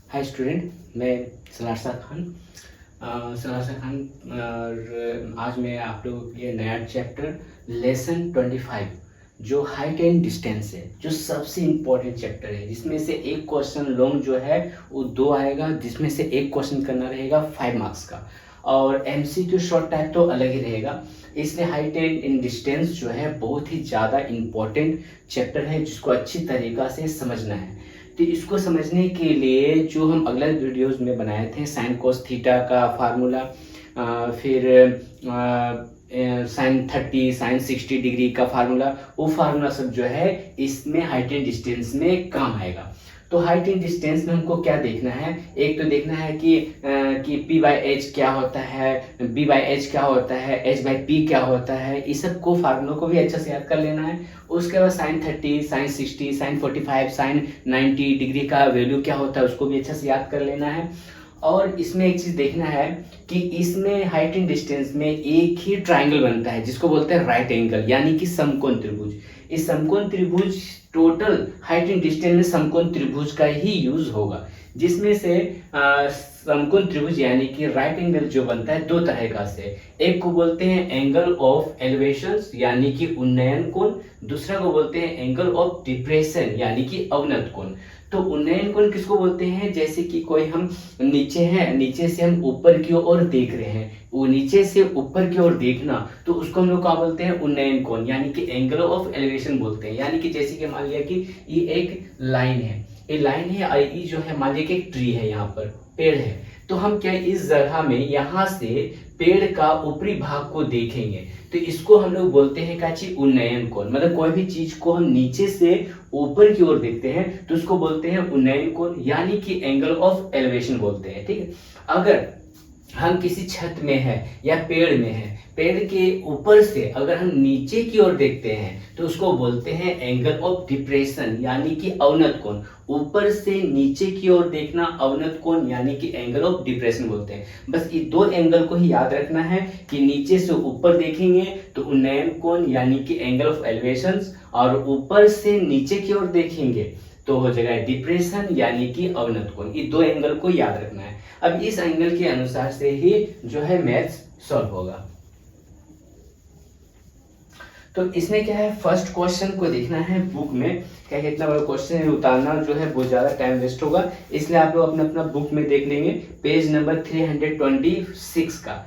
Hi student, मैं सलारसा खान। सलारसा खान और आज मैं आप लोगों के लिए नया चैप्टर लेसन 25 जो हाइट एंड डिस्टेंस है, जो सबसे इम्पोर्टेंट चैप्टर है, जिसमें से एक क्वेश्चन लॉन्ग जो है वो 2 आएगा, जिसमें से एक क्वेश्चन करना रहेगा 5 मार्क्स का, और एमसीक्यू शॉर्ट टाइप तो अलग ही रहेगा। इसलिए हाइट एंड डिस्टेंस जो है बहुत ही ज़्यादा इम्पोर्टेंट चैप्टर है, जिसको अच्छी तरीक़ा से समझना है। तो इसको समझने के लिए जो हम अगले वीडियोस में बनाए थे, साइन कोस थीटा का फार्मूला, फिर साइन 30 साइन 60 डिग्री का फार्मूला, वो फार्मूला सब जो है इसमें हाइट एंड डिस्टेंस में काम आएगा। तो हाइट एंड डिस्टेंस में हमको क्या देखना है, एक तो देखना है कि पी बाई एच क्या होता है, बी बाई एच क्या होता है, एच बाई पी क्या होता है, इस सब को फार्मूलों को भी अच्छे से याद कर लेना है। उसके बाद sine 30 sine 60 sine 45 sine 90 degree का वैल्यू क्या होता है उसको भी अच्छे से याद कर लेना है। और इसमें एक चीज़ देखना है कि इसमें हाइट एंड डिस्टेंस में एक ही ट्राइंगल बनता है जिसको बोलते हैं राइट एंगल, यानी कि समकोण त्रिभुज। इस समकोण त्रिभुज टोटल हाइट एंड डिस्टेंस में समकोण त्रिभुज का ही यूज होगा, जिसमें से समकोण त्रिभुज यानी कि राइट एंगल जो बनता है 2 तरह का से। एक को बोलते हैं एंगल ऑफ एलिवेशन यानी कि उन्नयन कोण, दूसरा को बोलते हैं एंगल ऑफ डिप्रेशन यानी कि अवनत कोण। तो उन्नयन कोण किसको बोलते हैं, जैसे कि कोई हम नीचे हैं, नीचे से हम ऊपर की ओर देख रहे हैं, वो नीचे से ऊपर की ओर देखना, तो उसको हम लोग क्या बोलते हैं, उन्नयन कोण यानी कि एंगल ऑफ एलिवेशन बोलते हैं। यानी कि जैसे कि मान लिया कि ये एक लाइन है, ये लाइन है, और ये जो है मान लिया कि एक ट्री है, यहाँ पर पेड़ है, तो हम क्या इस जगह में यहाँ से पेड़ का ऊपरी भाग को देखेंगे, तो इसको हम लोग बोलते हैं क्या चीज, उन्नयन कोण। मतलब कोई भी चीज को हम नीचे से ऊपर की ओर देखते हैं तो उसको बोलते हैं उन्नयन कोण यानी कि एंगल ऑफ एलिवेशन बोलते हैं। ठीक है, अगर हम किसी छत में है या पेड़ में है, पेड़ के ऊपर से अगर हम नीचे की ओर देखते हैं तो उसको बोलते हैं एंगल ऑफ डिप्रेशन यानी कि अवनत कोण। ऊपर से नीचे की ओर देखना अवनत कोण यानी कि एंगल ऑफ डिप्रेशन बोलते हैं। बस ये 2 एंगल को ही याद रखना है कि नीचे से ऊपर देखेंगे तो उन्नयन कोण यानी कि एंगल ऑफ एलिवेशन, और ऊपर से नीचे की ओर देखेंगे तो हो जाएगा डिप्रेशन यानी कि अवनत कोण। ये 2 एंगल को याद रखना है। अब इस एंगल के अनुसार से ही जो है मैथ्स सॉल्व होगा। तो इसमें क्या है, फर्स्ट क्वेश्चन को देखना है बुक में, क्या कितना बड़ा क्वेश्चन है, उतारना जो है बहुत ज़्यादा टाइम वेस्ट होगा, इसलिए आप लोग अपना अपना बुक में देख लेंगे। पेज नंबर 326 का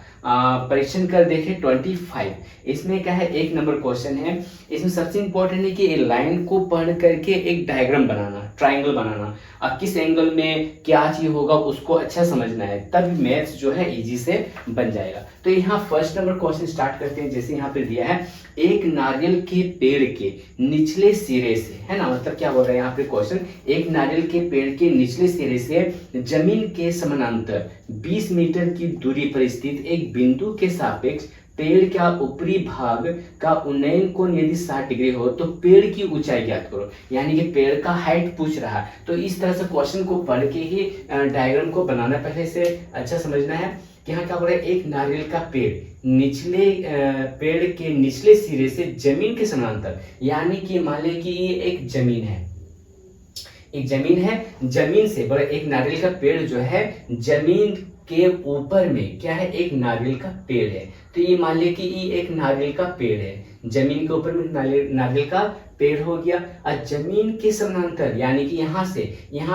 परीक्षण कर देखें 25। इसमें क्या है, 1 नंबर क्वेश्चन है। इसमें सबसे इंपॉर्टेंट है कि लाइन को पढ़ करके एक डायग्राम बनाना, ट्राइंगल बनाना, अब किस एंगल में क्या चीज होगा उसको अच्छा समझना है, तब मैथ्स जो है इजी से बन जाएगा। तो यहाँ फर्स्ट नंबर क्वेश्चन स्टार्ट करते हैं। जैसे यहाँ पे दिया है, एक नारियल के पेड़ के निचले सिरे से, है ना, मतलब क्या बोल रहा है यहाँ पे क्वेश्चन, एक नारियल के पेड़ के निचले सिरे से जमीन के समानांतर 20 मीटर की दूरी पर स्थित एक बिंदु के सापेक्ष पेड़ का ऊपरी भाग का उन्नयन कोण यदि 60 डिग्री हो तो पेड़ की ऊंचाई ज्ञात करो। यानी कि पेड़ का हाइट पूछ रहा है, तो इस तरह से क्वेश्चन को पढ़ के ही डायग्राम को बनाना पहले से अच्छा समझना है कि यहाँ क्या बोल रहा है, एक नारियल का पेड़ निचले पेड़ के निचले सिरे से जमीन के समानांतर, यानी कि मान लीजिए कि ये एक जमीन है, एक जमीन है, जमीन से बोले एक नारियल का पेड़ जो है जमीन के ऊपर में क्या है, एक नारियल का पेड़ है। तो ये मान लिया कि ये एक नारियल का पेड़ है, जमीन के ऊपर में नारियल का पेड़ हो गया। और जमीन के समानांतर यानी कि यहाँ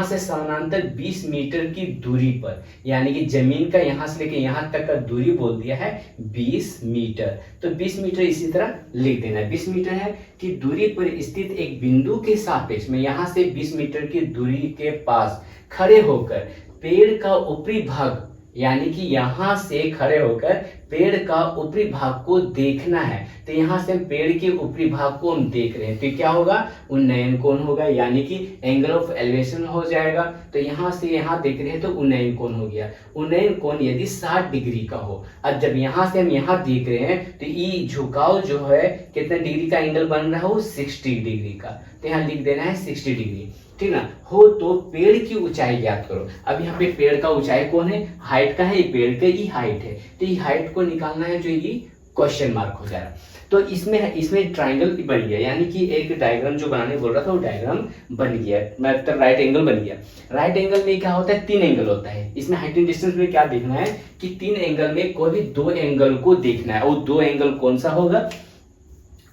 से समानांतर 20 मीटर की दूरी पर, यानी कि जमीन का यहाँ से लेके यहाँ तक का दूरी बोल दिया है 20 मीटर। तो 20 मीटर इसी तरह लिख देना है। 20 मीटर है कि दूरी पर स्थित एक बिंदु के सापेक्ष में यहाँ से 20 मीटर की दूरी के पास खड़े होकर पेड़ का ऊपरी भाग, यानी कि यहाँ से खड़े होकर पेड़ का ऊपरी भाग को देखना है। तो यहाँ से पेड़ के ऊपरी भाग को हम देख रहे हैं, तो क्या होगा, उन्नयन कोण होगा, यानी कि एंगल ऑफ एलिवेशन हो जाएगा। तो यहाँ से यहाँ देख रहे हैं तो उन्नयन कोण हो गया। उन्नयन कोण यदि 60 डिग्री का हो, अब जब यहाँ से हम यहाँ देख रहे हैं तो ये झुकाव जो है कितना डिग्री का एंगल बन रहा है, वो 60 डिग्री का। तो यहाँ लिख देना है 60 डिग्री, ठीक ना। हो तो पेड़ की ऊंचाई ज्ञात करो। अब यहाँ पे पेड़ का ऊंचाई कौन है, हाइट का है, ये पेड़ का ही हाइट है, तो ये हाइट को निकालना है जो ये क्वेश्चन मार्क हो जाएगा। तो इसमें ट्राइंगल बन गया, यानी कि एक डायग्राम जो बनाने बोल रहा था वो डायग्राम बन गया, मतलब राइट एंगल बन गया। राइट एंगल में क्या होता है, 3 एंगल होता है। इसमें हाइट एंड डिस्टेंस में क्या देखना है कि 3 एंगल में कोई भी 2 एंगल को देखना है। और 2 एंगल कौन सा होगा,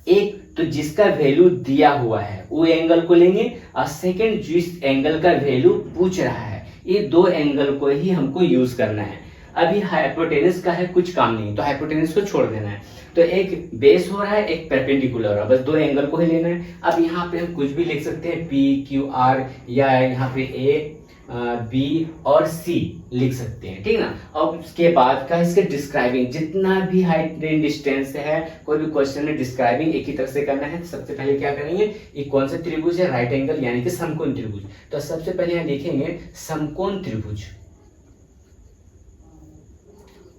एक तो जिसका वैल्यू दिया हुआ है वो एंगल को लेंगे, और सेकंड जिस एंगल का वैल्यू पूछ रहा है, ये 2 एंगल को ही हमको यूज करना है। अभी हाइपोटेनस का है कुछ काम नहीं, तो हाइपोटेनस को छोड़ देना है। तो एक बेस हो रहा है, एक परपेंडिकुलर हो रहा है, बस 2 एंगल को ही लेना है। अब यहाँ पे हम कुछ भी लिख सकते हैं, पी क्यू आर, या यहाँ पे ए बी और सी लिख सकते हैं, ठीक ना। अब उसके बाद का इसके डिस्क्राइबिंग, जितना भी हाइट एंड डिस्टेंस है, कोई भी क्वेश्चन में डिस्क्राइबिंग एक ही तरह से करना है। सबसे पहले क्या करेंगे, ये कौन सा त्रिभुज है, राइट एंगल यानी कि समकोण त्रिभुज। तो सबसे पहले यहाँ देखेंगे समकोण त्रिभुज।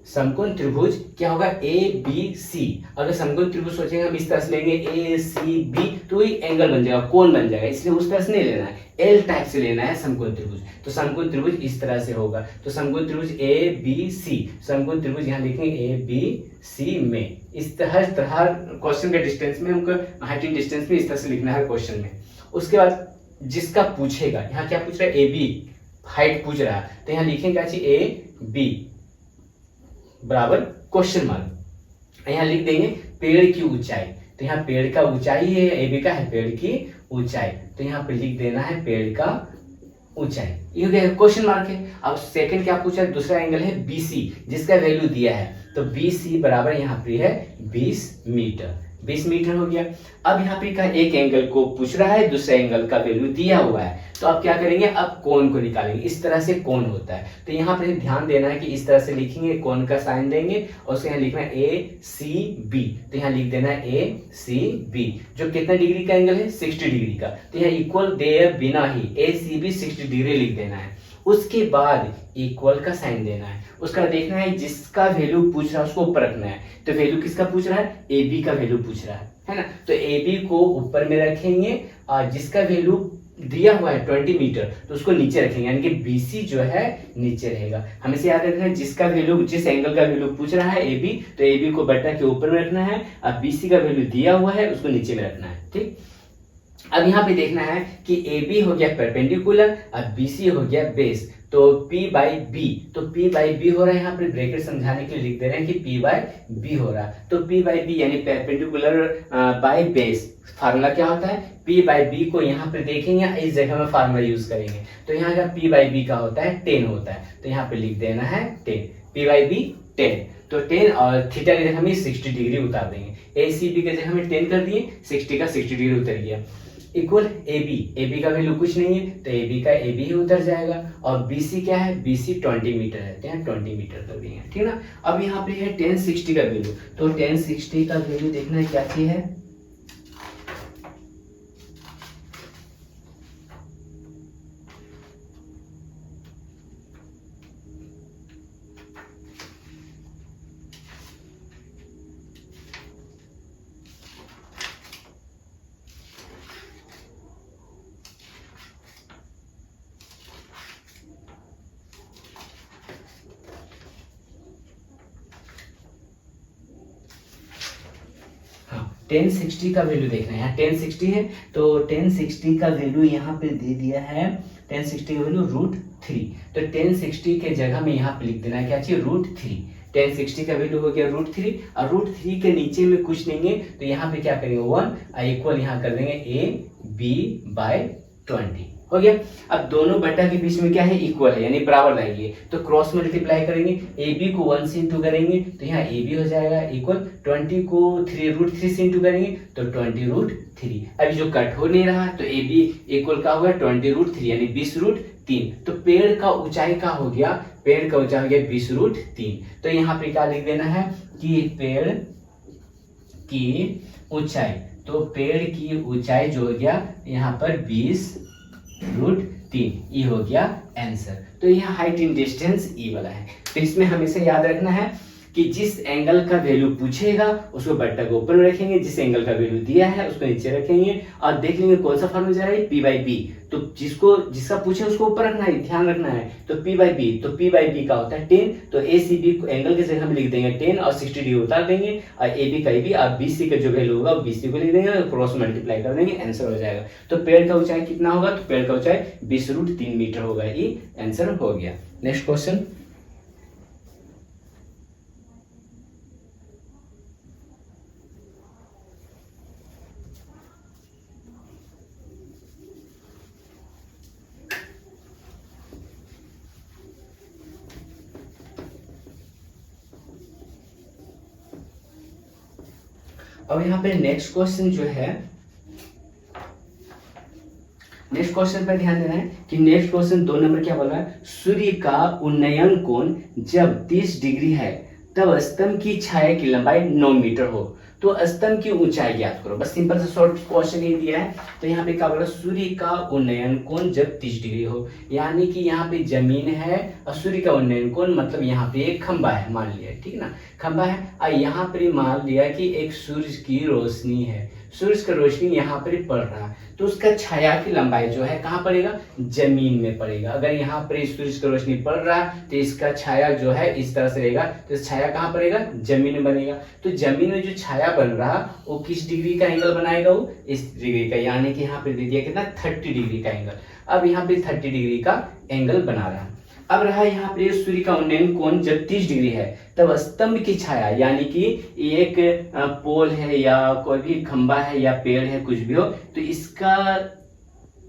समकोण त्रिभुज क्या होगा, ए बी सी। अगर समकोण त्रिभुज सोचेंगे हम इस तरह से लेंगे ए सी बी, तो ये एंगल बन जाएगा, कोण बन जाएगा, इसलिए उस तरह से नहीं लेना है, एल टाइप से लेना है समकोण त्रिभुज। तो समकोण त्रिभुज इस तरह से होगा। तो समकोण त्रिभुज ए बी सी, समकोण त्रिभुज यहाँ लिखेंगे ए बी सी में। इस तरह क्वेश्चन के डिस्टेंस में हमको हाइट एंड डिस्टेंस में इस तरह से लिखना है क्वेश्चन में। उसके बाद जिसका पूछेगा, यहाँ क्या पूछ रहा है, ए बी हाइट पूछ रहा है, तो यहाँ लिखेंगे ए बी बराबर क्वेश्चन मार्क। यहाँ लिख देंगे पेड़ की ऊंचाई, तो यहाँ पेड़ का ऊंचाई है, ए बी का है पेड़ की ऊंचाई, तो यहाँ पे लिख देना है पेड़ का ऊंचाई, ये हो गया क्वेश्चन मार्क है। अब सेकंड क्या पूछा है, दूसरा एंगल है बीसी, जिसका वैल्यू दिया है, तो बीसी बराबर यहाँ पे है 20 मीटर, 20 मीटर हो गया। अब यहाँ पे का एक एंगल को पूछ रहा है, दूसरे एंगल का वैल्यू दिया हुआ है, तो अब क्या करेंगे, अब कोण को निकालेंगे। इस तरह से कोण होता है, तो यहाँ पे ध्यान देना है कि इस तरह से लिखेंगे, कोण का साइन देंगे और उसके यहाँ लिखना है ए सी बी, तो यहाँ लिख देना है ए सी बी, जो कितना डिग्री का एंगल है, 60 डिग्री का। तो यहाँ इक्वल दे बिना ही ए सी बी 60 डिग्री लिख देना है। उसके बाद इक्वल का साइन देना है, उसका देखना है जिसका वैल्यू पूछ रहा है उसको ऊपर रखना है। तो वैल्यू किसका पूछ रहा है, ए बी का वैल्यू पूछ रहा है ना। तो ए बी को ऊपर में रखेंगे और जिसका वैल्यू दिया हुआ है 20 मीटर, तो उसको नीचे रखेंगे, यानी कि बीसी जो है नीचे रहेगा। हमेशा याद रखना है जिसका वैल्यू, जिस एंगल का वैल्यू पूछ रहा है ए बी, तो ए बी को बटा के ऊपर में रखना है, और बीसी का वैल्यू दिया हुआ है उसको नीचे में रखना है, ठीक। अब यहाँ पे देखना है कि ए बी हो गया परपेंडिकुलर और बी सी हो गया बेस, तो P बाई बी, तो P बाई बी हो रहा है, यहाँ पे ब्रैकेट समझाने के लिए लिख दे रहे हैं कि P बाई बी हो रहा है। तो P बाई बी यानी परपेंडिकुलर बाई बेस, फार्मूला क्या होता है, P बाई बी को यहाँ पे देखेंगे, इस जगह में फार्मूला यूज करेंगे। तो यहाँ का P बाई बी का होता है 10 होता है, तो यहाँ पे लिख देना है 10, P बाई बी 10, तो 10 और थीटा की जगह में 60 डिग्री उतार देंगे, ए सी बी की जगह में 10 कर दिए, 60 का 60 डिग्री उतर गया, इक्वल ए बी का वैल्यू कुछ नहीं है, तो ए बी का ए बी ही उतर जाएगा। और बी सी क्या है, बी सी 20 मीटर है, तो यहाँ 20 मीटर कर दिए, ठीक ना। अब यहाँ पे है 1060 का वैल्यू, तो 1060 का वैल्यू देखना है क्या चीज है, हाँ 1060 का वैल्यू देखना है, यहाँ 1060 है, तो 1060 का वैल्यू यहाँ पे दे दिया है, 1060 का वैल्यू √3, तो 1060 के जगह में यहाँ पे लिख देना है क्या चाहिए, √3। 1060 का वैल्यू हो गया √3, और √3 के नीचे में कुछ देंगे, तो यहाँ पे क्या करेंगे 1 इक्वल यहाँ कर देंगे ए बी बाई 20 हो गया। अब दोनों बटा के बीच में क्या है, इक्वल है, यानी बराबर लाएंगे, तो क्रॉस मल्टीप्लाई करेंगे, ए बी को 1 से इंटू करेंगे, तो यहाँ ए बी हो जाएगा इक्वल 20 को √3 से इंटू करेंगे, तो 20√3। अभी जो कट हो नहीं रहा, तो ए बी इक्वल का होगा 20√3 यानी 20√3, तो पेड़ का ऊंचाई का हो गया, पेड़ का ऊंचाई हो गया 20√3। तो यहाँ पे क्या लिख देना है कि पेड़ की ऊंचाई, तो पेड़ की ऊंचाई जो हो गया यहाँ पर 20√3, ये हो गया आंसर। तो यह हाइट इन डिस्टेंस ई वाला है। तो इसमें हमेशा याद रखना है कि जिस एंगल का वैल्यू पूछेगा उसको बट्टा को ऊपर में रखेंगे, जिस एंगल का वैल्यू दिया है उसको नीचे रखेंगे और देख लेंगे कौन सा फॉर्मूला जा रहा है, P/B। तो जिसका पूछे उसको ऊपर रखना है, ध्यान रखना है। तो P/B, तो P/B का होता है 10, तो ACB एंगल की जगह हम लिख देंगे 10 और 60 डिग्री उतार देंगे और AB का AB और BC का जो वैल्यू होगा BC को लिख देंगे और क्रॉस मल्टीप्लाई कर देंगे, आंसर हो जाएगा। तो पेड़ का ऊंचाई कितना होगा, तो पेड़ का ऊंचाई 20√3 मीटर होगा, ये आंसर हो गया। नेक्स्ट क्वेश्चन, अब यहाँ पे नेक्स्ट क्वेश्चन जो है, नेक्स्ट क्वेश्चन पर ध्यान देना है कि नेक्स्ट क्वेश्चन 2 नंबर क्या बोल रहा है, सूर्य का उन्नयन कोण जब 30 डिग्री है तब स्तंभ की छाया की लंबाई 9 मीटर हो, तो स्तंभ की ऊंचाई ज्ञात करो। बस सिंपल सा शॉर्ट क्वेश्चन ही दिया है। तो यहाँ पे क्या बोल रहा है, सूर्य का उन्नयन कोण जब 30 डिग्री हो, यानी कि यहाँ पे जमीन है और सूर्य का उन्नयन कोण मतलब यहाँ पे एक खंबा है, मान लिया, ठीक ना, खंबा है और यहाँ पर मान लिया कि एक सूर्य की रोशनी है, सूर्य का रोशनी यहाँ पर पड़ रहा है, तो उसका छाया की लंबाई जो है कहाँ पड़ेगा, जमीन में पड़ेगा। अगर यहाँ पर सूर्य का रोशनी पड़ रहा है तो इसका छाया जो है इस तरह से रहेगा, तो छाया कहाँ पड़ेगा, जमीन में बनेगा। तो जमीन में जो छाया बन रहा वो किस डिग्री का एंगल बनाएगा, वो इस डिग्री का, यानी कि यहाँ पे दे दिया कितना, 30 डिग्री का एंगल। अब यहाँ पे 30 डिग्री का एंगल बना रहा है। अब रहा यहाँ पे सूर्य का उन्नयन कोण जब 30 डिग्री है तब स्तंभ की छाया, यानी कि एक पोल है या कोई भी खंबा है या पेड़ है कुछ भी हो, तो इसका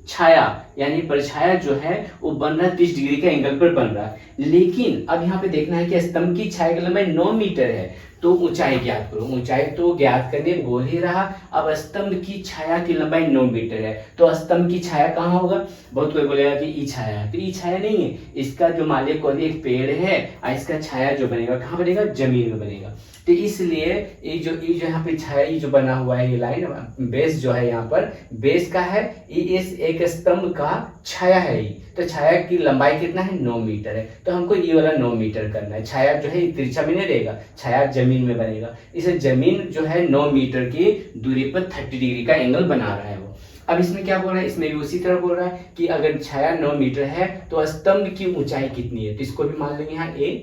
छाया यानी परछाया जो है वो बन रहा है 30 डिग्री का एंगल पर बन रहा है। लेकिन अब यहाँ पे देखना है कि स्तंभ की छाया की लंबाई 9 मीटर है, तो ऊंचाई ज्ञात करो। ऊंचाई तो ज्ञात करने बोल ही रहा, अब स्तंभ की छाया की लंबाई 9 मीटर है, तो स्तंभ की छाया कहाँ होगा, बहुत कोई बोलेगा कि ई छाया है, तो ई छाया नहीं है, इसका जो मान लिया कोई एक पेड़ है और इसका छाया जो बनेगा कहाँ बनेगा, जमीन में बनेगा। तो इसलिए ये जो यहाँ पे छाया ये जो बना हुआ है, ये लाइन बेस जो है यहाँ पर बेस का है, ये इस एक स्तंभ का छाया है ये, तो छाया की लंबाई कितना है, 9 मीटर है। तो हमको ये वाला 9 मीटर करना है। छाया जो है तिरछा में नहीं रहेगा, छाया जमीन में बनेगा, इसे जमीन जो है 9 मीटर की दूरी पर 30 डिग्री का एंगल बना रहा है वो। अब इसमें क्या बोल रहा है, इसमें भी उसी तरह बोल रहा है कि अगर छाया 9 मीटर है तो स्तंभ की ऊंचाई कितनी है, तो इसको भी मान लेंगे यहाँ A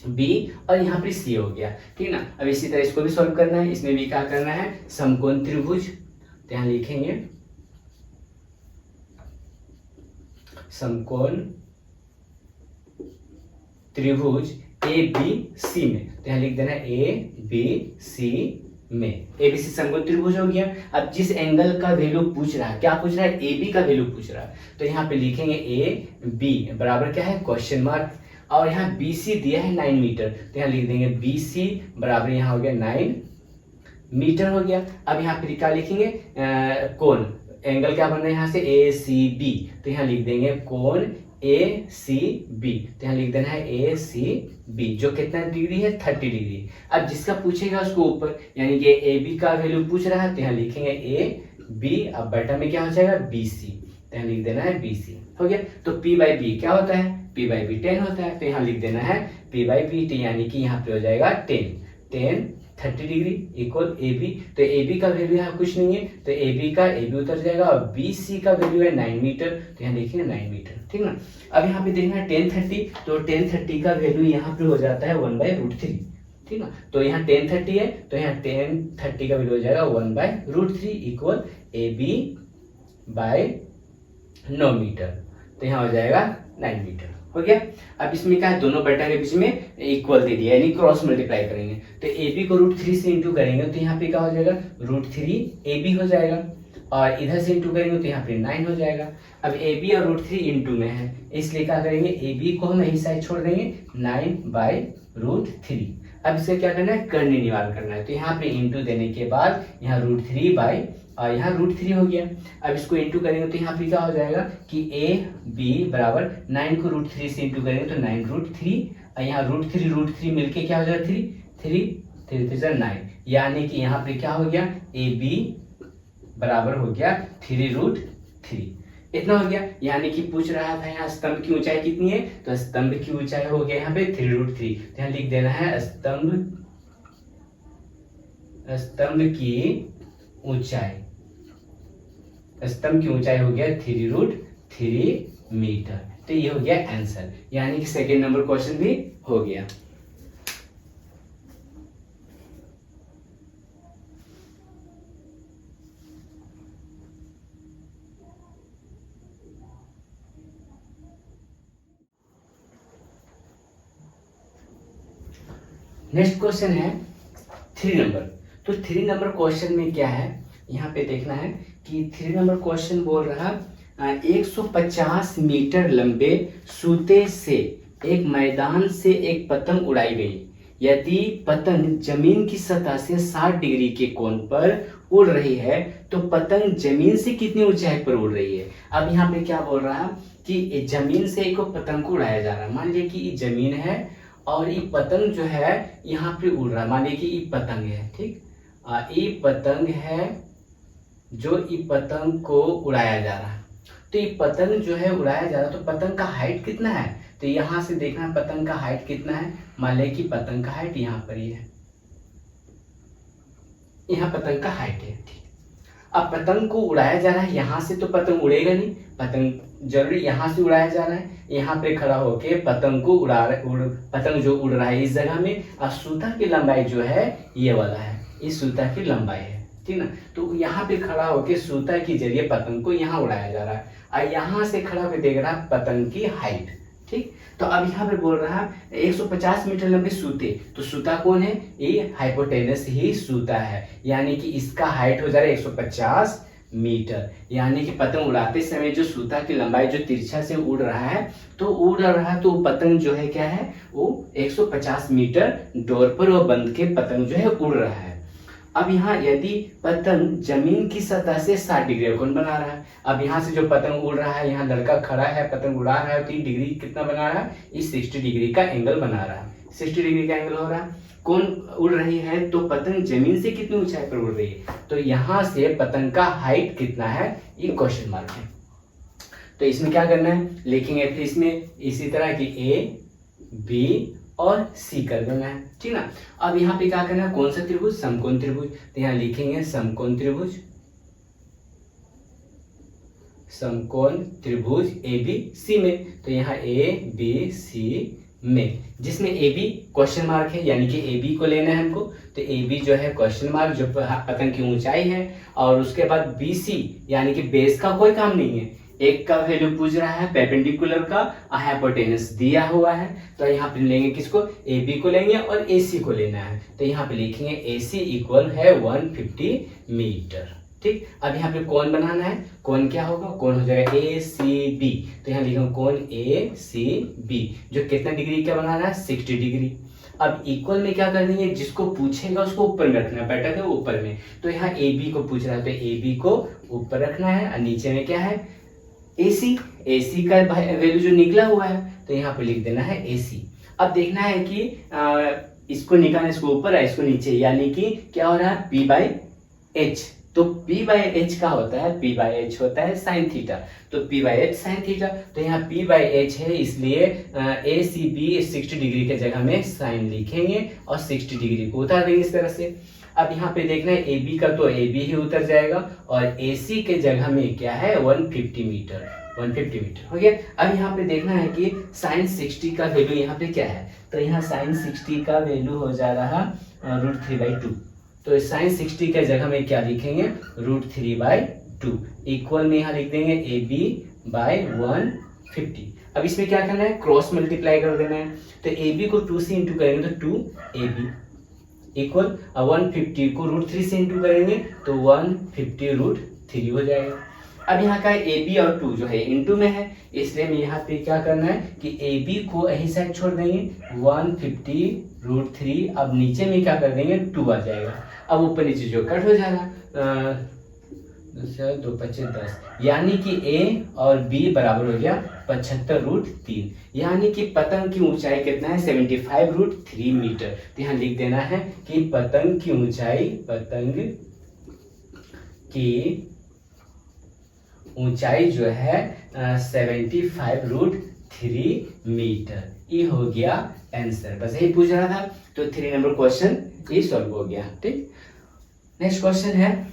B और यहाँ पे C हो गया, ठीक ना। अब इसी तरह इसको भी सॉल्व करना है। इसमें भी क्या करना है, समकोण त्रिभुज, तो यहाँ लिखेंगे समकोण त्रिभुज ABC में, तो यहाँ लिख देना ABC में, ABC समकोण त्रिभुज हो गया। अब जिस एंगल का वैल्यू पूछ रहा है, क्या पूछ रहा है, AB का वैल्यू पूछ रहा है, तो यहाँ पे लिखेंगे AB बराबर क्या है, क्वेश्चन मार्क, और यहाँ BC दिया है 9 मीटर, तो यहाँ लिख देंगे BC बराबर यहाँ हो गया 9 मीटर हो गया। अब यहाँ पे क्या लिखेंगे, कोण, एंगल क्या बन रहा है यहाँ से ACB, तो यहाँ लिख देंगे कोण ACB, तो यहाँ लिख देना है ACB जो कितना डिग्री है, 30 डिग्री। अब जिसका पूछेगा उसको ऊपर, यानी कि AB का वैल्यू पूछ रहा है, तो यहाँ लिखेंगे AB, अब बटा में क्या हो जाएगा BC, तो यहाँ लिख देना है BC हो गया। तो P/B क्या होता है, P/B 10 होता है, तो यहाँ लिख देना है P/B, यानी कि यहाँ पे हो जाएगा 10 30 डिग्री इक्वल AB, तो AB का वैल्यू यहाँ कुछ नहीं है, तो AB का AB उतर जाएगा और BC का वैल्यू है 9 मीटर, तो यहाँ लिखेंगे 9 मीटर, ठीक ना। अब यहाँ पे देखना है 1030, तो 1030 का वैल्यू यहाँ पे हो जाता है 1/√3, ठीक ना। तो यहाँ 1030 है, तो यहाँ 1030 का वैल्यू हो जाएगा 1/√3 इक्वल AB बाय 9 मीटर, तो यहाँ हो जाएगा 9 मीटर हो गया। अब इसमें क्या है, दोनों बटा के बीच में इक्वल दे दिया, यानी क्रॉस मल्टीप्लाई करेंगे, तो AB को √3 से इंटू करेंगे तो यहाँ पे क्या हो जाएगा, √3 AB हो जाएगा, और इधर से इंटू करेंगे तो यहाँ पे 9 हो जाएगा। अब AB और √3 इंटू में है, इसलिए क्या करेंगे, AB को हम यही साइड छोड़ देंगे 9/√3। अब इसे क्या करना है, कर्णीय निवारण करना है, तो यहाँ पे इंटू देने के बाद यहाँ √3 बाय और यहाँ √3 हो गया। अब इसको इंटू करेंगे तो यहाँ पे क्या हो जाएगा कि AB बराबर 9 को √3 से इंटू करेंगे तो 9√3, और यहाँ √3 मिलके क्या हो जाएगा 3 9, यानी कि यहाँ पे क्या हो गया, AB बराबर हो गया 3√3। इतना हो गया। यानी कि पूछ रहा था यहाँ स्तंभ की ऊंचाई कितनी है, तो स्तंभ की ऊंचाई हो गया यहाँ पे 3√3। तो यहाँ लिख देना है स्तंभ की ऊंचाई, स्तंभ की ऊंचाई हो गया 3√3 मीटर। तो ये हो गया आंसर, यानी कि सेकेंड नंबर क्वेश्चन भी हो गया। नेक्स्ट क्वेश्चन है 3 नंबर। तो 3 नंबर क्वेश्चन में क्या है, यहाँ पे देखना है कि 3 नंबर क्वेश्चन बोल रहा 150 मीटर लंबे सूते से एक मैदान से एक पतंग उड़ाई गई। यदि पतंग जमीन की सतह से 60 डिग्री के कोण पर उड़ रही है तो पतंग जमीन से कितनी ऊंचाई पर उड़ रही है। अब यहाँ पे क्या बोल रहा है कि जमीन से एक पतंग को उड़ाया जा रहा है। मान लिया कि ये जमीन है और ये पतंग जो है यहाँ पे उड़ रहा है। मान लीजिए कि ये पतंग है, ठीक, ये पतंग है जो ये पतंग को उड़ाया जा रहा है। तो ये पतंग जो है उड़ाया जा रहा है, तो पतंग का हाइट कितना है, तो यहाँ से देखना है पतंग का हाइट कितना है। मान लीजिए कि पतंग का हाइट यहाँ पर ही है, यहाँ पतंग का हाइट है, ठीक। अब पतंग को उड़ाया जा रहा है, यहाँ से तो पतंग उड़ेगा नहीं, पतंग जरूरी यहाँ से उड़ाया जा रहा है। यहाँ पे खड़ा होके पतंग को पतंग जो उड़ रहा है इस जगह में। अब सूता की लंबाई जो है ये वाला है, इस सूता की लंबाई है, ठीक ना। तो यहाँ पे खड़ा होके सूता के जरिए पतंग को यहाँ उड़ाया जा रहा है और यहाँ से खड़ा होकर देख रहा है पतंग की हाइट, ठीक। तो अब यहाँ पे बोल रहा है 150 मीटर लंबे सूते, तो सूता कौन है, ये हाइपोटेनस ही सूता है। यानी कि इसका हाइट हो जा रहा है 150 मीटर। यानी कि पतंग उड़ाते समय जो सूता की लंबाई जो तिरछा से उड़ रहा है, तो उड़ रहा है तो पतंग जो है क्या है, वो 150 मीटर डोर पर वो बंध के पतंग जो है उड़ रहा है। अब यहाँ यदि पतंग जमीन की सतह से 60 डिग्री कोण बना रहा है। अब यहाँ से जो पतंग उड़ रहा है, यहाँ लड़का खड़ा है पतंग उड़ा रहा है, तो 3 डिग्री कितना बना रहा है, इस 60 डिग्री का एंगल बना रहा है। 60 डिग्री का एंगल हो रहा है। कौन उड़ रही है, तो पतंग जमीन से कितनी ऊंचाई पर उड़ रही है, तो यहाँ से पतंग का हाइट कितना है, ये क्वेश्चन मार्क है। तो इसमें क्या करना है, लिखेंगे फिर इसमें इसी तरह की A, B और C कर देना है, ठीक ना। अब यहाँ पे क्या करना है, कौन सा त्रिभुज, समकोण त्रिभुज। तो यहाँ लिखेंगे समकोण त्रिभुज, समकोण त्रिभुज ABC में। तो यहाँ ABC में, जिसमें AB क्वेश्चन मार्क है, यानी कि AB को लेना है हमको। तो AB जो है क्वेश्चन मार्क, जो पतंग की ऊंचाई है, और उसके बाद BC यानी कि बेस का कोई काम नहीं है। एक का वैल्यू पूछ रहा है परपेंडिकुलर का, हाइपोटेनस दिया हुआ है। तो यहाँ पे लेंगे किसको, AB को लेंगे और AC को लेना है। तो यहाँ पे लिखेंगे AC इक्वल है 150 मीटर, ठीक। अब यहाँ पे कोण बनाना है, कोण क्या होगा, कोण हो जाएगा ACB। तो यहाँ लिखेंगे कोण ACB जो कितना डिग्री का बनाना है, 60 डिग्री। अब इक्वल में क्या करनी है, जिसको पूछेगा उसको ऊपर में रखना है, पैटर्न है ऊपर में। तो यहाँ AB को पूछ रहा है, तो AB को ऊपर रखना है और नीचे में क्या है, AC का वैल्यू जो निकला हुआ है, तो यहाँ पे लिख देना है AC। अब देखना है कि इसको निकालना, इसको ऊपर है इसको नीचे, यानी कि क्या हो रहा है, P/H। तो P/H का होता है, P/H होता है साइन थीटा। तो P/H साइन थीटा, तो यहाँ P/H है, इसलिए ACB 60 डिग्री के जगह में साइन लिखेंगे और 60 डिग्री को उतार देंगे इस तरह से। अब यहाँ पे देखना है AB का, तो AB ही उतर जाएगा और AC के जगह में क्या है, 150 मीटर, 150 मीटर हो गया। अब यहाँ पे देखना है कि साइन 60 का वैल्यू यहाँ पे क्या है, तो यहाँ साइन 60 का वैल्यू हो जा रहा √3/2। तो साइन 60 के जगह में क्या लिखेंगे, √3/2 इक्वल में यहाँ लिख देंगे AB/150। अब इसमें क्या करना है, क्रॉस मल्टीप्लाई कर देना है। तो AB को 2 से इंटू करेंगे तो 2AB इक्वल 150 को √3 से इंटू करेंगे तो 150√3 हो जाएगा। अब यहाँ का AB और 2 जो है इंटू में है, इसलिए मैं यहाँ पे क्या करना है कि AB को यही साइड छोड़ देंगे, 150√3। अब नीचे में क्या कर देंगे, 2 आ जाएगा। अब ऊपर नीचे जो कट हो जाएगा, 2 25 10, यानी कि A और B बराबर हो गया 75√3। यानी कि पतंग की ऊंचाई कितना है, 75√3 मीटर। तो यहाँ लिख देना है कि पतंग की ऊंचाई जो है 75√3 मीटर। ये हो गया आंसर, बस यही पूछ रहा था। तो 3 नंबर क्वेश्चन ये सॉल्व हो गया। ठीक, नेक्स्ट क्वेश्चन है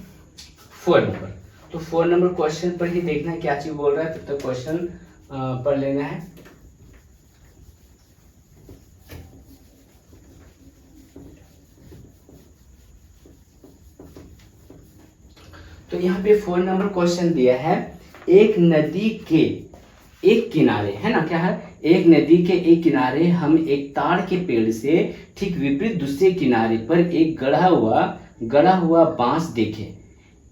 4 नंबर। तो 4 नंबर क्वेश्चन पर ही देखना है क्या चीज बोल रहा है, तब तक क्वेश्चन पढ़ लेना है। तो यहाँ पे 4 नंबर क्वेश्चन दिया है, एक नदी के एक किनारे, है ना, क्या है, एक नदी के एक किनारे हम एक ताड़ के पेड़ से ठीक विपरीत दूसरे किनारे पर एक गड़ा हुआ बांस देखे।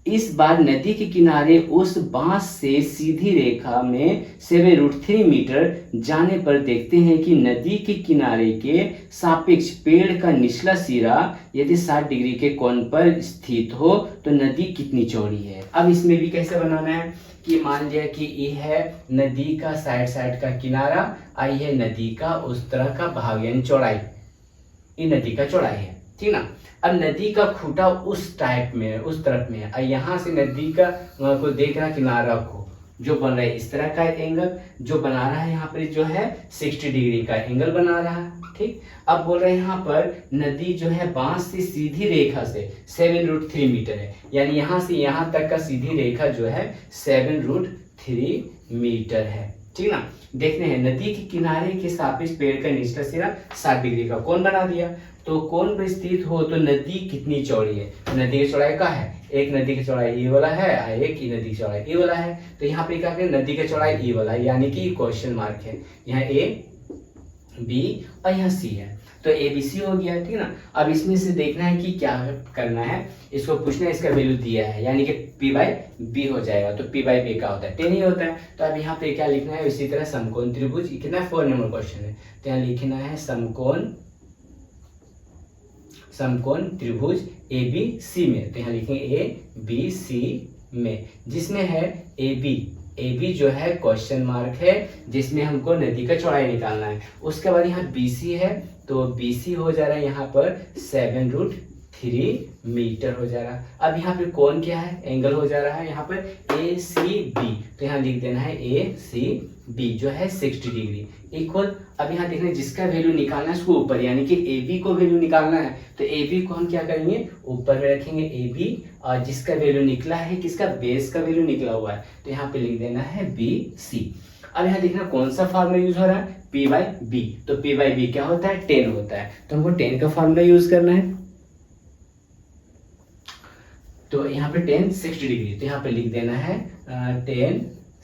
इस बार नदी के किनारे उस बांस से सीधी रेखा में 7√3 मीटर जाने पर देखते हैं कि नदी के किनारे के सापेक्ष पेड़ का निचला सिरा यदि 60 डिग्री के कोण पर स्थित हो तो नदी कितनी चौड़ी है। अब इसमें भी कैसे बनाना है कि मान लिया कि ये है नदी का साइड का किनारा, आई है नदी का उस तरह का भाग यानी चौड़ाई, ये नदी का चौड़ाई है, ठीक ना। अब नदी का खूंटा उस टाइप में उस तरफ में है, यहाँ से नदी का को देख रहा किनारा को जो बन रहा है इस तरह का एंगल जो बना रहा है, यहाँ पर जो है 60 डिग्री का एंगल बना रहा है। ठीक, अब बोल रहे हैं यहाँ पर नदी जो है बांस से सीधी रेखा से 7√3 मीटर है, यानी यहाँ से यहाँ तक का सीधी रेखा जो है 7√3 मीटर है। ठीक ना, देखते हैं नदी के किनारे के सापेक्ष पेड़ का निचला सिरा 60 डिग्री का कोण बना दिया, तो कोण पर स्थित हो तो नदी कितनी चौड़ी है। तो नदी की चौड़ाई क्या है, एक नदी की चौड़ाई ये वाला है, एक ही नदी की चौड़ाई ये वाला है। तो यहाँ पे क्या करें, नदी की चौड़ाई ये वाला है, यानी कि क्वेश्चन मार्क है, यहाँ ए बी और यहाँ सी है, तो ए बी सी हो गया। ठीक ना, अब इसमें से देखना है कि क्या करना है, इसको पूछना है, इसका वैल्यू दिया है यानी कि P/B हो जाएगा। तो P/B क्या होता है, 10 ही होता है। तो अब यहाँ पे क्या लिखना है, इसी तरह समकोण त्रिभुज, कितना 4 नंबर क्वेश्चन है, तो यहाँ लिखना है समकोण त्रिभुज ABC में, तो यहाँ लिखेंगे ABC में, जिसमें है AB जो है क्वेश्चन मार्क है, जिसमें हमको नदी का चौड़ाई निकालना है। उसके बाद यहाँ BC है, तो BC हो जा रहा है यहाँ पर 7√3 मीटर हो जा रहा है। अब यहाँ पे कोण क्या है, एंगल हो जा रहा है यहाँ पर ACB, तो यहाँ लिख देना है ACB जो है 60 डिग्री इक्वल। अब यहाँ देखना है जिसका वैल्यू निकालना है उसको ऊपर, यानी कि AB को वैल्यू निकालना है, तो AB को हम क्या करेंगे, ऊपर में रखेंगे AB, और जिसका वैल्यू निकला है, किसका, बेस का वैल्यू निकला हुआ है, तो यहाँ पे लिख देना है BC। अब यहाँ देखना कौन सा फार्मूला यूज हो रहा है, P/B, तो P/B क्या होता है, 10 होता है, तो हमको 10 का फार्मूला यूज करना है। तो यहाँ पे 10 60 डिग्री, तो यहाँ पे लिख देना है 10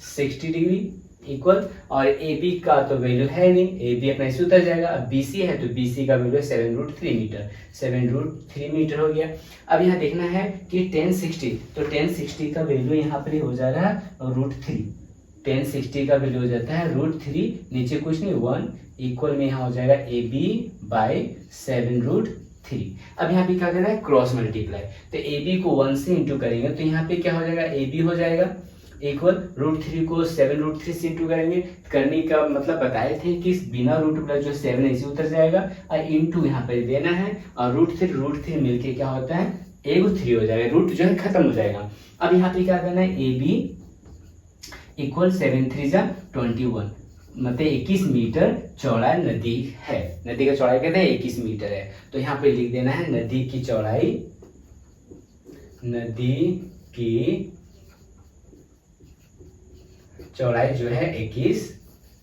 60 डिग्री इक्वल, और AB का तो वैल्यू है नहीं, AB अपना इसे उतर जाएगा। अब BC है, तो BC का वैल्यू है 7√3 मीटर, 7√3 मीटर हो गया। अब यहाँ देखना है कि 1060, तो 1060 का वैल्यू यहाँ पर हो जा रहा है √3, 1060 का वैल्यू हो जाता है √3, नीचे कुछ नहीं 1 इक्वल में यहाँ हो जाएगा AB/7√3। अब यहाँ पे क्या करना है, क्रॉस मल्टीप्लाई, तो AB को 1 से इंटू करेंगे, तो यहाँ पे क्या हो जाएगा, AB हो जाएगा इक्वल √3 को 7√3 से इंटू करेंगे। करने का मतलब बताए थे कि बिना रूट प्लस जो 7 है इसे उतर जाएगा, और इंटू यहाँ पे देना है, और √3 मिलके क्या होता है 3 हो जाएगा, रूट जो है खत्म हो जाएगा। अब यहाँ पे क्या करना है, AB इक्वल 7×3 = 21, मतलब 21 मीटर चौड़ा नदी है। नदी का चौड़ाई कहते हैं 21 मीटर है, तो यहाँ पे लिख देना है नदी की चौड़ाई जो है 21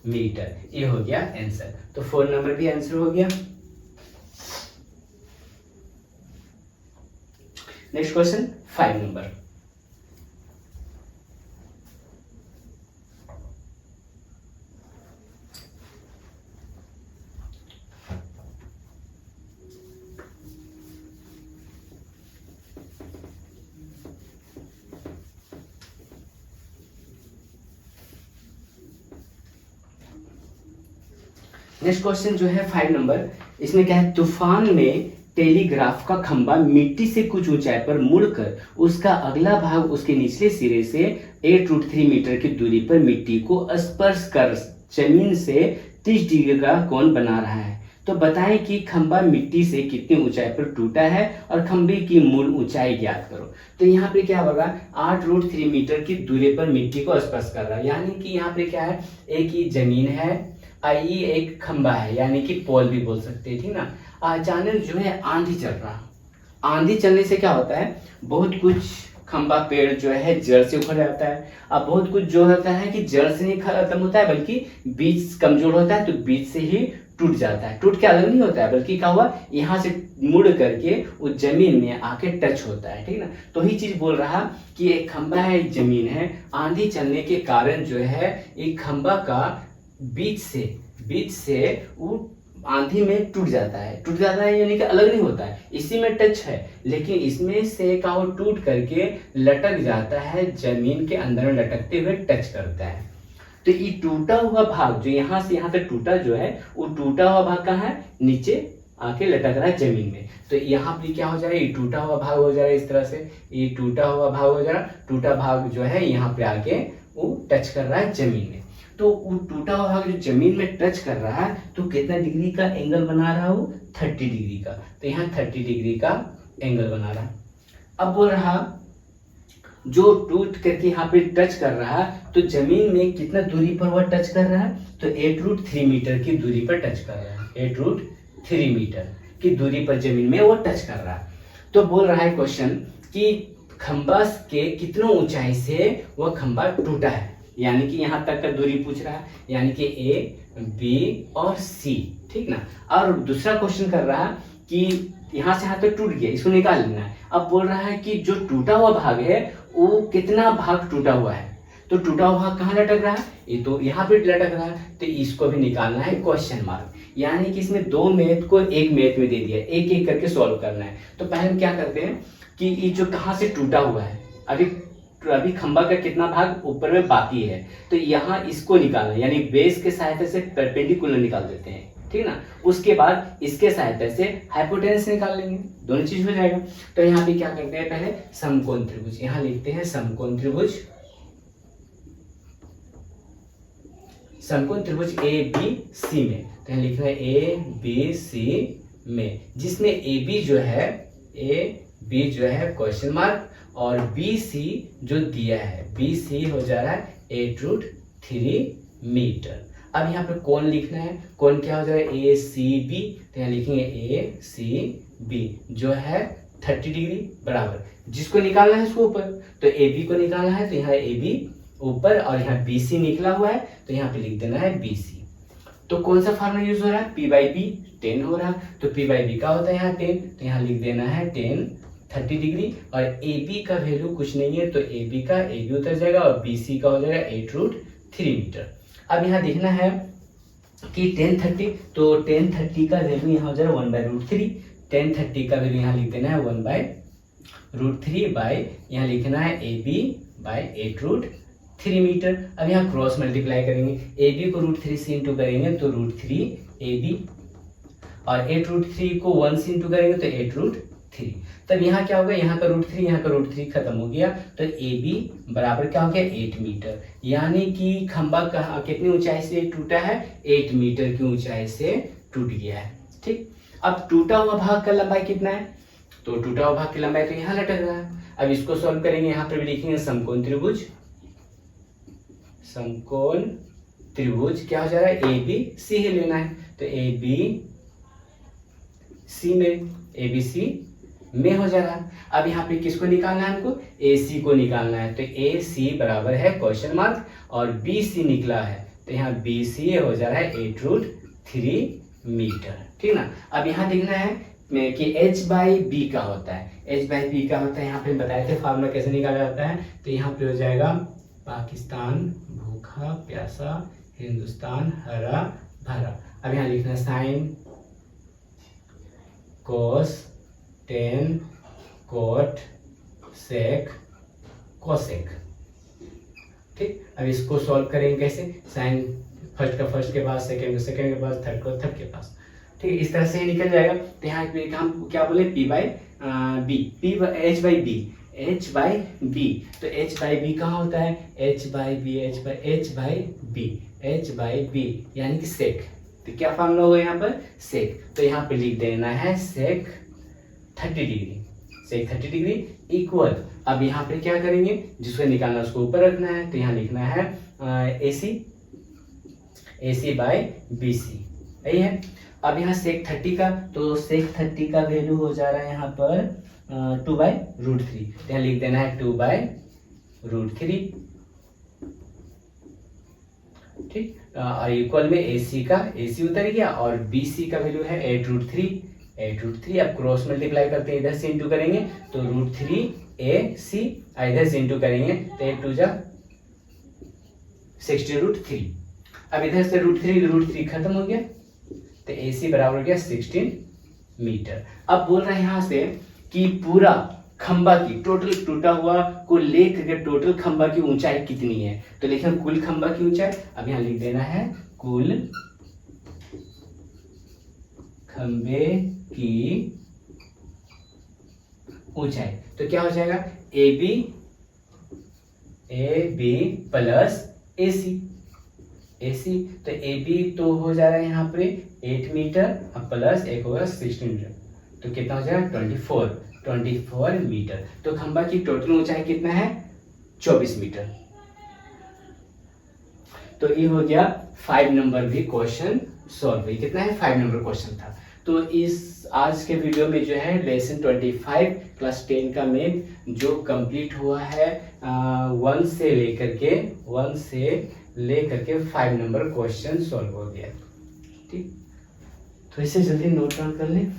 मीटर। ये हो गया आंसर, तो 4 नंबर भी आंसर हो गया। Next question 5 number. Next question जो है 5 नंबर, इसमें क्या है, तूफान में टेलीग्राफ का खंभा मिट्टी से कुछ ऊंचाई पर मुड़कर उसका अगला भाग उसके निचले सिरे से 8√3 मीटर की दूरी पर मिट्टी को स्पर्श कर जमीन से 30 डिग्री का कोण बना रहा है। तो बताएं कि खंबा मिट्टी से कितनी ऊंचाई पर टूटा है और खंबे की मूल ऊंचाई ज्ञात करो। तो यहाँ पे क्या होगा, 8√3 मीटर की दूरी पर मिट्टी को स्पर्श कर रहा है, यानी कि यहाँ पे क्या है, एक ही जमीन है, ये एक खंबा है, यानी कि पोल भी बोल सकते हैं, ठीक ना। अचानक जो है आंधी चल रहा, आंधी चलने से क्या होता है, बहुत कुछ खंबा पेड़ जो है जड़ से उखड़ जाता है। अब बहुत कुछ जो होता है कि जड़ से नहीं खत्म होता है, बल्कि बीज कमजोर होता है तो बीज से ही टूट जाता है। टूट के अलग नहीं होता है, बल्कि क्या हुआ, यहाँ से मुड़ करके उस जमीन में आके टच होता है, ठीक ना। तो ही चीज बोल रहा कि एक खंबा है, एक जमीन है, आंधी चलने के कारण जो है एक खंबा का बीच से वो आंधी में टूट जाता है, यानी कि अलग नहीं होता है, इसी में टच है, लेकिन इसमें से का वो टूट करके लटक जाता है, जमीन के अंदर में लटकते हुए टच करता है। तो ये टूटा हुआ भाग जो यहाँ से यहाँ तक टूटा जो है, वो टूटा हुआ भाग कहाँ है, नीचे आके लटक रहा है जमीन में। तो यहाँ पे क्या हो जाएगा, ये टूटा हुआ भाग हो जा रहा है, इस तरह से ये टूटा हुआ भाग हो जा रहा है, टूटा भाग जो है यहाँ पे आके वो टच कर रहा है जमीन में। तो वो टूटा हुआ भाग जो जमीन में टच कर रहा है, तो कितना डिग्री का एंगल बना रहा है, वो 30 डिग्री का। तो यहाँ 30 डिग्री का एंगल बना रहा है। अब बोल रहा जो टूट करके यहाँ पे टच कर रहा है, तो जमीन में कितना दूरी पर वह टच कर रहा है, तो 8√3 मीटर की दूरी पर टच कर रहा है, 8√3 मीटर की दूरी पर जमीन में वो टच कर रहा है। तो बोल रहा है क्वेश्चन कि खंबा के कितनों ऊंचाई से वह खंबा टूटा है, यानी कि यहाँ तक का दूरी पूछ रहा है, यानी कि A, B और C, ठीक ना। और दूसरा क्वेश्चन कर रहा है कि यहाँ से यहाँ तक टूट गया, इसको निकाल लेना है। अब बोल रहा है कि जो टूटा हुआ भाग है वो कितना भाग टूटा हुआ है, तो टूटा हुआ भाग कहाँ लटक रहा है, ये तो यहाँ पे लटक रहा है, तो इसको भी निकालना है क्वेश्चन मार्क। यानी कि इसमें 2 मैथ को 1 मैथ में दे दिया, एक एक करके सॉल्व करना है। तो पहले हम क्या करते हैं कि ये जो कहाँ से टूटा हुआ है, अभी खंबा का कितना भाग ऊपर में बाकी है, तो यहाँ इसको निकालना, यानी बेस के सहायता से परपेंडिकुलर निकाल देते हैं, ठीक ना। उसके बाद इसके सहायता से हाइपोटेनस निकाल लेंगे, दोनों चीज हो जाएगा। तो यहाँ पे क्या करते हैं, पहले समकोण त्रिभुज, यहाँ लिखते हैं समकोण त्रिभुज, समकोण त्रिभुज ABC में, तो यहाँ लिखना है ABC में, जिसमें AB जो है क्वेश्चन मार्क, और BC जो दिया है, BC हो जा रहा है 8√3 मीटर। अब यहाँ पे कोण लिखना है, कोण क्या हो जाएगा, ACB, तो यहाँ लिखेंगे ACB जो है 30 डिग्री बराबर, जिसको निकालना है उसको ऊपर, तो AB को निकालना है, तो यहाँ AB ऊपर और यहाँ BC निकला हुआ है, तो यहाँ पे लिख देना है BC। तो कौन सा फार्मूला यूज हो रहा है, P/B 10 हो रहा है, तो P/B का होता है यहाँ 10, तो यहाँ लिख देना है 10 30 डिग्री, और AB का वैल्यू कुछ नहीं है, तो AB उतर जाएगा और BC का हो जाएगा 8√3 मीटर। अब यहाँ देखना है कि 1030, तो 1030 का वैल्यू यहाँ हो जाएगा 1/√3, 1030 का वैल्यू यहाँ लिख देना है 1/√3 बाय, यहाँ लिखना है AB बाय 8√3 मीटर। अब यहाँ क्रॉस मल्टीप्लाई करेंगे, AB को √3 से इंटू करेंगे तो √3 AB, और 8√3 को 1 से इंटू करेंगे तो 8√3। तब यहाँ क्या होगा, यहाँ का √3, यहाँ का √3 खत्म हो गया, तो AB बराबर क्या हो गया 8 मीटर, यानी कि खंबा कहाँ कितनी ऊंचाई से टूटा है, 8 मीटर की ऊंचाई से टूट गया है, ठीक। अब टूटा हुआ भाग का लंबाई कितना है, तो टूटा हुआ भाग की लंबाई तो यहाँ लटक रहा है। अब इसको सॉल्व करेंगे, यहाँ पर भी लिखेंगे समकोण त्रिभुज, समकोण त्रिभुज क्या हो जा रहा है, ABC ही लेना है, तो ABC में हो जा रहा है। अब यहाँ पे किसको निकालना है हमको, AC को निकालना है, तो AC बराबर है क्वेश्चन मार्क, और BC निकला है, तो यहाँ BC हो जा रहा है 8√3 मीटर, ठीक ना। अब यहाँ देखना है कि H/B का होता है, H/B का होता है, यहाँ पे बताए थे फार्मूला कैसे निकाला जाता है, तो यहाँ पे हो जाएगा पाकिस्तान भूखा प्यासा, हिंदुस्तान हरा भरा। अब यहाँ लिखना sine cos tan cot sec cosec, ठीक। अब इसको सॉल्व करेंगे कैसे, साइन फर्स्ट का फर्स्ट के पास, सेकंड का सेकंड के पास, थर्ड का थर्ड के पास, ठीक है, इस तरह से ही निकल जाएगा। तो यहाँ हम क्या बोले, H/B, तो H/B कहाँ होता है, H/B यानी कि सेक, तो क्या फॉर्मूला होगा यहाँ पर, सेक। तो यहाँ पे लिख देना है सेक 30 डिग्री, सेक 30 डिग्री इक्वल। अब यहाँ पे क्या करेंगे, जिसको निकालना उसको ऊपर रखना है, तो यहाँ लिखना है AC बाय BC, यही है। अब यहाँ सेक 30 का, तो सेक 30 का वैल्यू हो जा रहा है यहाँ पर 2/√3, तो यहाँ लिख देना है 2/√3, ठीक। और इक्वल में AC उतर गया और BC का वैल्यू है 8√3। अब क्रॉस मल्टीप्लाई करते हैं, इधर से इंटू करेंगे तो √3AC, इधर से इंटू करेंगे तो 8 2 जा 16√3। अब इधर से √3 खत्म हो गया, तो AC बराबर हो गया 16 मीटर। अब बोल रहे हैं यहाँ से कि पूरा खंबा की टोटल टूटा हुआ को लेकर टोटल खंबा की ऊंचाई कितनी है, तो लिखें कुल खंबा की ऊंचाई। अब यहाँ लिख देना है कुल खंबे की ऊंचाई, तो क्या हो जाएगा AB प्लस AC, तो AB तो हो जा रहा है यहाँ पे 8 मीटर, अब प्लस एक होगा 16 मीटर, तो कितना हो जाएगा 24 मीटर। तो खंबा की टोटल ऊंचाई कितना है 24 मीटर। तो ये हो गया 5 नंबर भी क्वेश्चन सॉल्व हुई। कितना है 5 नंबर क्वेश्चन था। तो इस आज के वीडियो में जो है लेसन 25 क्लास 10 का मैथ जो कंप्लीट हुआ है 1 से लेकर के 5 नंबर क्वेश्चन सॉल्व हो गया, ठीक। तो इसे जल्दी नोट डाउन कर लें।